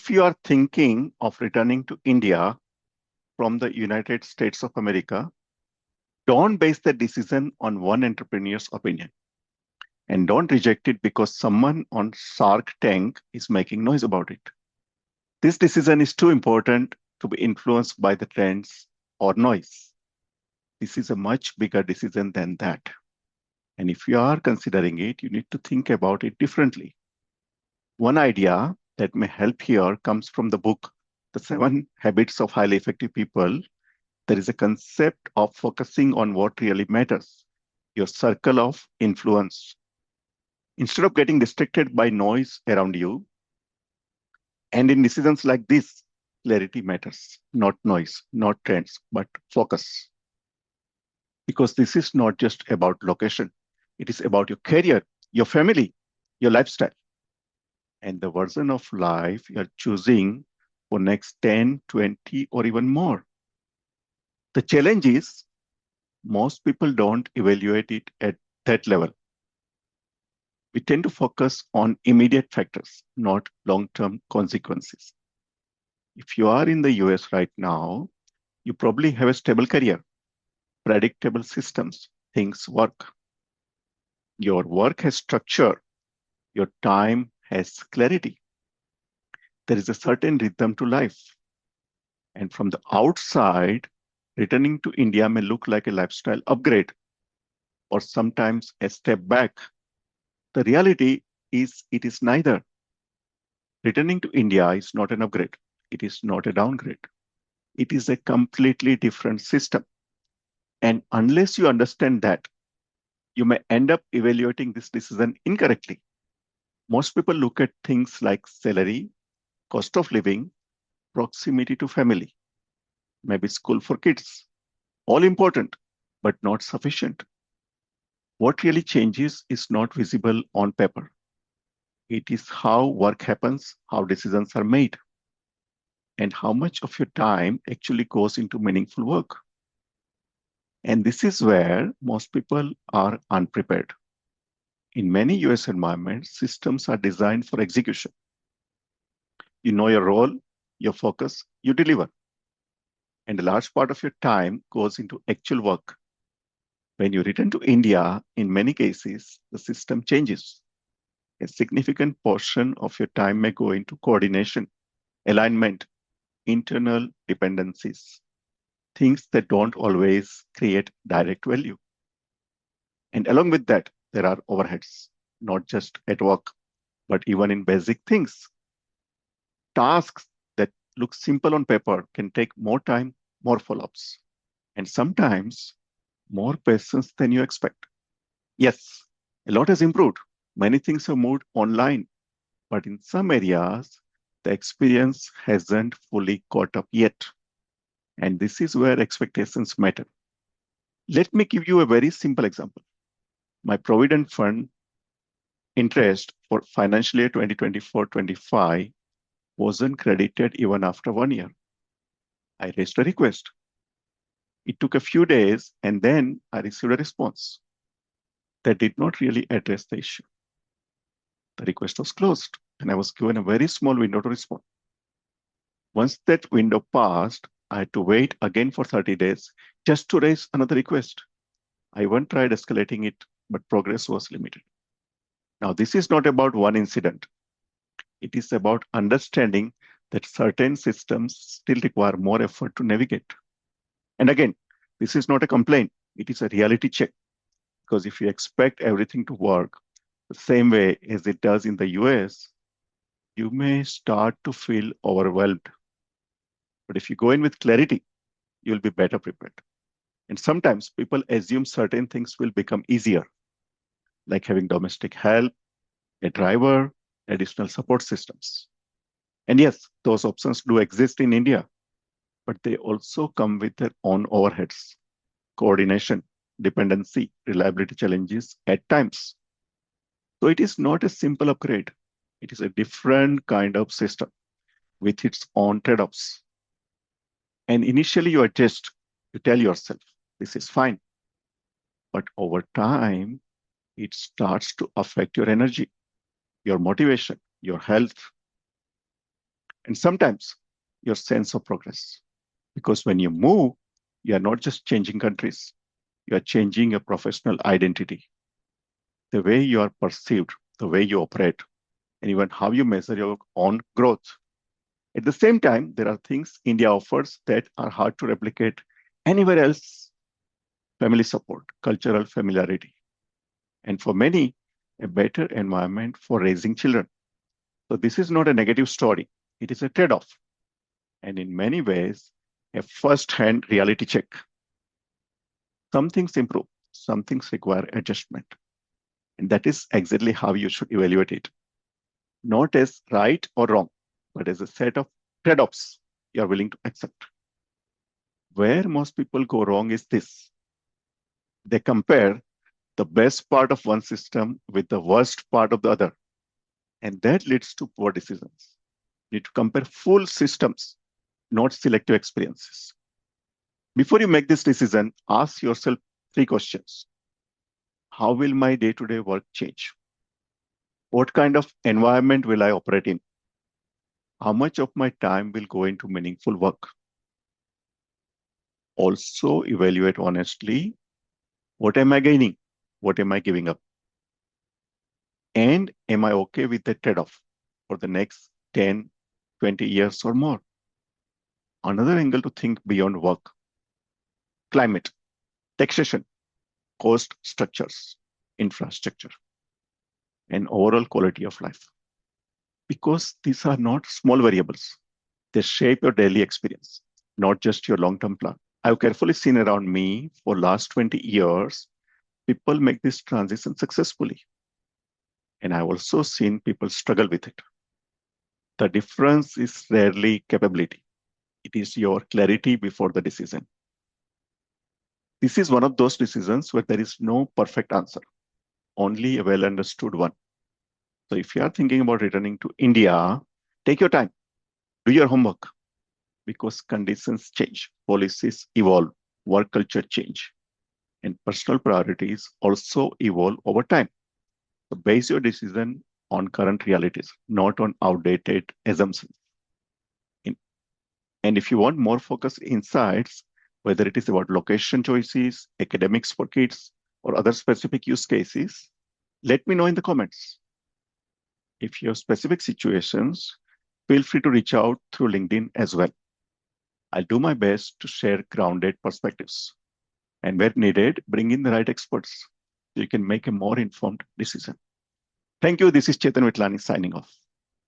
If you are thinking of returning to India from the United States of America, don't base the decision on one entrepreneur's opinion. And don't reject it because someone on Shark Tank is making noise about it. This decision is too important to be influenced by the trends or noise. This is a much bigger decision than that. And if you are considering it, you need to think about it differently. One idea that may help here comes from the book, The 7 Habits of Highly Effective People. There is a concept of focusing on what really matters, your circle of influence. Instead of getting distracted by noise around you, and in decisions like this, clarity matters, not noise, not trends, but focus. Because this is not just about location, it is about your career, your family, your lifestyle, and the version of life you're choosing for next 10, 20, or even more. The challenge is most people don't evaluate it at that level. We tend to focus on immediate factors, not long-term consequences. If you are in the US right now, you probably have a stable career, predictable systems, things work. Your work has structure, your time has clarity. There is a certain rhythm to life. And from the outside, returning to India may look like a lifestyle upgrade or sometimes a step back. The reality is it is neither. Returning to India is not an upgrade. It is not a downgrade. It is a completely different system. And unless you understand that, you may end up evaluating this decision incorrectly. Most people look at things like salary, cost of living, proximity to family, maybe school for kids. All important, but not sufficient. What really changes is not visible on paper. It is how work happens, how decisions are made, and how much of your time actually goes into meaningful work. And this is where most people are unprepared. In many US environments, systems are designed for execution. You know your role, your focus, you deliver. And a large part of your time goes into actual work. When you return to India, in many cases, the system changes. A significant portion of your time may go into coordination, alignment, internal dependencies, things that don't always create direct value. And along with that, there are overheads, not just at work, but even in basic things. Tasks that look simple on paper can take more time, more follow-ups, and sometimes more patience than you expect. Yes, a lot has improved. Many things have moved online, but in some areas, the experience hasn't fully caught up yet. And this is where expectations matter. Let me give you a very simple example. My Provident Fund interest for financial year 2024-25 wasn't credited even after 1 year. I raised a request. It took a few days and then I received a response that did not really address the issue. The request was closed and I was given a very small window to respond. Once that window passed, I had to wait again for 30 days just to raise another request. I even tried escalating it, but progress was limited. Now, this is not about one incident. It is about understanding that certain systems still require more effort to navigate. And again, this is not a complaint. It is a reality check. Because if you expect everything to work the same way as it does in the US, you may start to feel overwhelmed. But if you go in with clarity, you'll be better prepared. And sometimes people assume certain things will become easier, like having domestic help, a driver, additional support systems. And yes, those options do exist in India, but they also come with their own overheads, coordination, dependency, reliability challenges at times. So it is not a simple upgrade. It is a different kind of system with its own trade-offs. And initially you adjust, you tell yourself, this is fine. But over time, it starts to affect your energy, your motivation, your health. and sometimes your sense of progress. Because when you move, you are not just changing countries, you are changing your professional identity, the way you are perceived, the way you operate, and even how you measure your own growth. At the same time, there are things India offers that are hard to replicate anywhere else: family support, cultural familiarity, and for many, a better environment for raising children. So, this is not a negative story, it is a trade off, and in many ways, a first hand reality check. Some things improve, some things require adjustment. And that is exactly how you should evaluate it. Not as right or wrong, but as a set of trade offs you are willing to accept. Where most people go wrong is this: they compare the best part of one system with the worst part of the other. And that leads to poor decisions. You need to compare full systems, not selective experiences. Before you make this decision, ask yourself three questions. How will my day to day work change? What kind of environment will I operate in? How much of my time will go into meaningful work? Also, evaluate honestly: what am I gaining? What am I giving up? And am I okay with the trade off for the next 10, 20 years or more? Another angle to think beyond work: climate, taxation, cost structures, infrastructure, and overall quality of life. Because these are not small variables, they shape your daily experience, not just your long term plan. I've carefully seen around me for last 20 years, people make this transition successfully. And I've also seen people struggle with it. The difference is rarely capability. It is your clarity before the decision. This is one of those decisions where there is no perfect answer, only a well understood one. So if you are thinking about returning to India, take your time, do your homework, because conditions change, policies evolve, work culture change, and personal priorities also evolve over time. So base your decision on current realities, not on outdated assumptions. In- And if you want more focused insights, whether it is about location choices, academics for kids, or other specific use cases, let me know in the comments. If you have specific situations, feel free to reach out through LinkedIn as well. I'll do my best to share grounded perspectives, and where needed, bring in the right experts so you can make a more informed decision. Thank you. This is Chetan Vitlani signing off.